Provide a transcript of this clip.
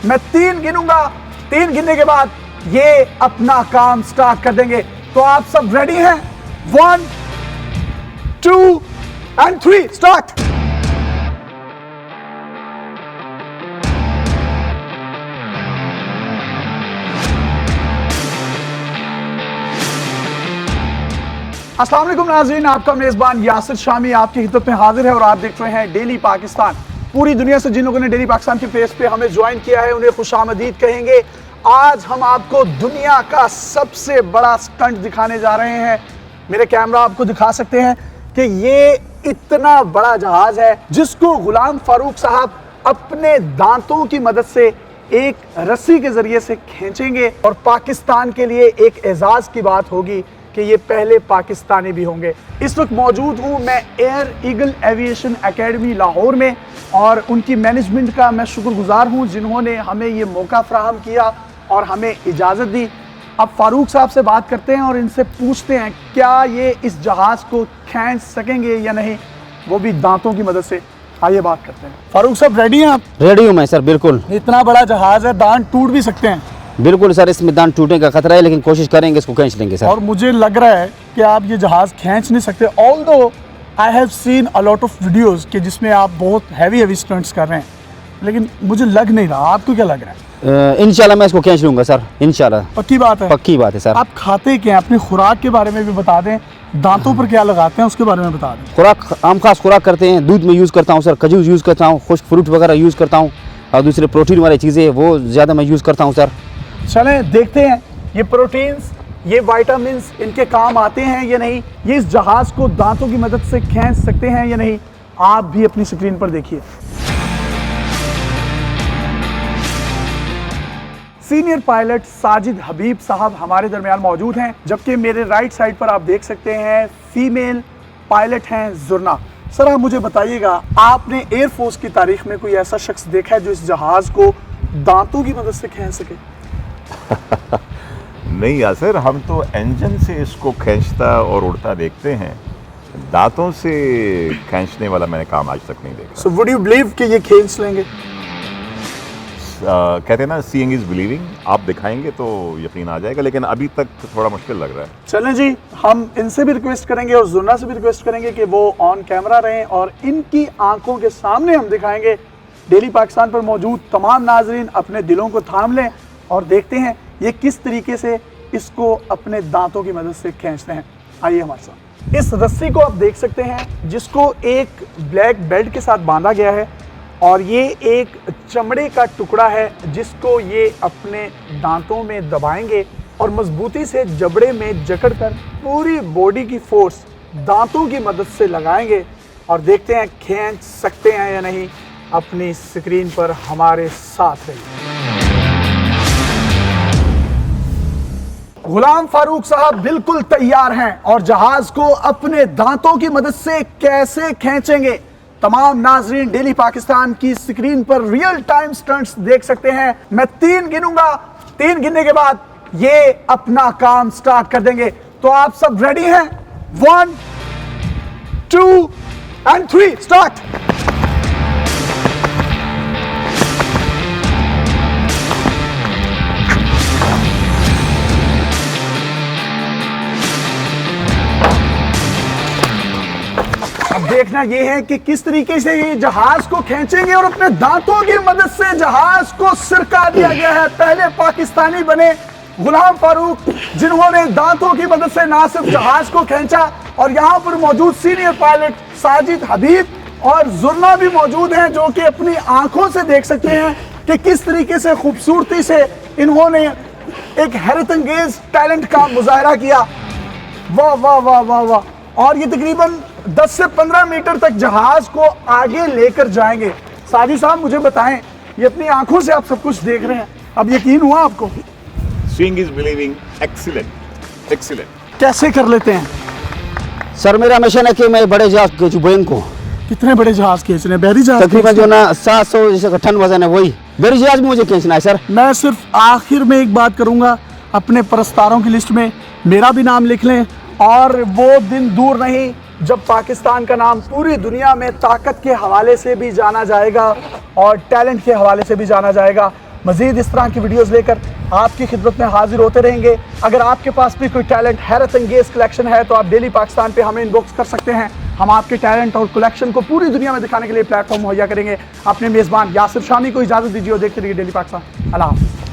मैं 3 गिनूंगा, 3 गिनने के बाद ये अपना काम स्टार्ट कर देंगे। तो आप सब रेडी हैं? 1 2 and 3 स्टार्ट। अस्सलाम वालेकुम नाज़रीन, आपका मेज़बान यासिर शामी आपकी खिदमत में हाजिर है और आप देख रहे हैं डेली पाकिस्तान। पूरी दुनिया से जिन लोगों ने डेली पाकिस्तान के पेज पे हमें ज्वाइन किया है उन्हें खुशामदीद कहेंगे। आज हम आपको दुनिया का सबसे बड़ा स्टंट दिखाने जा रहे हैं। मेरे कैमरा आपको दिखा सकते हैं कि ये इतना बड़ा जहाज है जिसको गुलाम फारूक साहब अपने दांतों की मदद से एक रस्सी के जरिए से खींचेंगे और पाकिस्तान के लिए एक एजाज की बात होगी कि ये पहले पाकिस्तानी भी होंगे। इस वक्त मौजूद हूँ मैं air eagle aviation academy Lahore में और उनकी मैनेजमेंट का मैं शुक्रगुजार हूँ जिन्होंने हमें ये मौका फराहम किया और हमें इजाज़त दी। अब फारूक साहब से बात करते हैं और इनसे पूछते हैं क्या ये इस जहाज़ को खींच सकेंगे या नहीं, वो भी दांतों की मदद से। आइए बात करते हैं। फारूक साहब रेडी हैं आप? रेडी हूँ मैं सर, बिल्कुल। इतना बड़ा जहाज़ है, दांत टूट भी सकते हैं। बिल्कुल सर, इसमें दांत टूटने का खतरा है लेकिन कोशिश करेंगे इसको खींच लेंगे सर। और मुझे लग रहा है कि आप ये जहाज खींच नहीं सकते। Although I have seen a lot of videos कि जिसमें आप बहुत हैवी स्टंट्स कर रहे हैं, लेकिन मुझे लग नहीं रहा। आपको क्या लग रहा है? इंशाल्लाह मैं इसको खींच लूंगा सर, इंशाल्लाह। पक्की बात है? पक्की बात है सर। आप खाते क्या हैं? अपनी खुराक के बारे में भी बता दें, दांतों पर क्या लगाते हैं उसके बारे में बता दें। खुराक आम खास खुराक करते हैं, दूध में यूज़ करता हूँ सर, खजूर यूज़ करता हूँ, खुश्क फ्रूट वगैरह यूज़ करता हूँ और दूसरे प्रोटीन वाली चीज़ें वो ज़्यादा मैं यूज़ करता हूँ सर। चलें देखते हैं ये प्रोटीन्स, ये विटामिन्स इनके काम आते हैं या नहीं, ये इस जहाज को दांतों की मदद से खींच सकते हैं या नहीं। आप भी अपनी स्क्रीन पर देखिए। सीनियर पायलट साजिद हबीब साहब हमारे दरमियान मौजूद हैं, जबकि मेरे राइट साइड पर आप देख सकते हैं फीमेल पायलट हैं जुर्ना। सर आप मुझे बताइएगा, आपने एयरफोर्स की तारीख में कोई ऐसा शख्स देखा है जो इस जहाज को दांतों की मदद से खींच सके? नहीं यासिर, हम तो इंजन से इसको खींचता और उड़ता देखते हैं, दांतों से खींचने वाला मैंने काम आज तक नहीं देखा। So would you believe कि ये खींच लेंगे? कहते हैं ना, सीइंग इज बिलीविंग। आप दिखाएंगे तो यकीन आ जाएगा, लेकिन अभी तक थोड़ा मुश्किल लग रहा है। चलें जी, हम इनसे भी रिक्वेस्ट करेंगे और जुर्ना से भी रिक्वेस्ट करेंगे कि वो ऑन कैमरा रहें और इनकी आंखों के सामने हम दिखाएंगे। डेली पाकिस्तान पर मौजूद तमाम नाजरीन अपने दिलों को थाम लें और देखते हैं ये किस तरीके से इसको अपने दांतों की मदद से खींचते हैं। आइए हमारे साथ। इस रस्सी को आप देख सकते हैं जिसको एक ब्लैक बेल्ट के साथ बांधा गया है और ये एक चमड़े का टुकड़ा है जिसको ये अपने दांतों में दबाएंगे और मजबूती से जबड़े में जकड़कर पूरी बॉडी की फोर्स दांतों की मदद से लगाएंगे और देखते हैं खींच सकते हैं या नहीं। अपनी स्क्रीन पर हमारे साथ रहिए। गुलाम फारूक साहब बिल्कुल तैयार हैं और जहाज को अपने दांतों की मदद से कैसे खींचेंगे, तमाम नाजरीन डेली पाकिस्तान की स्क्रीन पर रियल टाइम स्टंट्स देख सकते हैं। मैं 3 गिनूंगा, 3 गिनने के बाद ये अपना काम स्टार्ट कर देंगे। तो आप सब रेडी हैं? 1 2 and 3 स्टार्ट। देखना यह है कि किस तरीके से ये जहाज को खींचेंगे और अपने दांतों की मदद से जहाज को सिरका दिया गया है। पहले पाकिस्तानी बने गुलाम फारूक जिन्होंने दांतों की मदद से ना सिर्फ जहाज को खींचा, और यहाँ पर मौजूद सीनियर पायलट साजिद हबीब और जुर्ना भी मौजूद हैं जो कि अपनी आंखों से देख सकते हैं कि किस तरीके से खूबसूरती से इन्होंने एक हैरत अंगेज टैलेंट का मुजाहरा किया। वाह वाह वाह वाह वाह। और ये तकरीबन 10 से 15 मीटर तक जहाज को आगे लेकर जाएंगे। साजिद साहब मुझे बताएं, ये अपनी आंखों से आप सब कुछ देख रहे हैं, अब यकीन हुआ आपको? Seeing is believing. Excellent excellent. कैसे कर लेते हैं? सर मेरा मिशन है कि मैं बड़े जहाज खींचूं बोइंग को। कितने बड़े जहाज खींच रहे हैं? बहरी जहाज तकरीबन जो ना 700 टन वजन है, वही बड़ी जहाज भी मुझे खींचना है सर। मैं सिर्फ आखिर में एक बात करूंगा, अपने परस्तारों की लिस्ट में मेरा भी नाम लिख लें और वो दिन दूर नहीं जब पाकिस्तान का नाम पूरी दुनिया में ताकत के हवाले से भी जाना जाएगा और टैलेंट के हवाले से भी जाना जाएगा। मज़ीद इस तरह की वीडियोस लेकर आपकी खिदमत में हाजिर होते रहेंगे। अगर आपके पास भी कोई टैलेंट, हैरत अंगेज कलेक्शन है तो आप डेली पाकिस्तान पे हमें इनबॉक्स कर सकते हैं। हम आपके टैलेंट और कलेक्शन को पूरी दुनिया में दिखाने के लिए प्लेटफॉर्म मुहैया करेंगे। अपने मेज़बान यासिर शामी को इजाज़त दीजिए और देखते रहिए डेली पाकिस्तान। अल्लाह हाफ़िज़।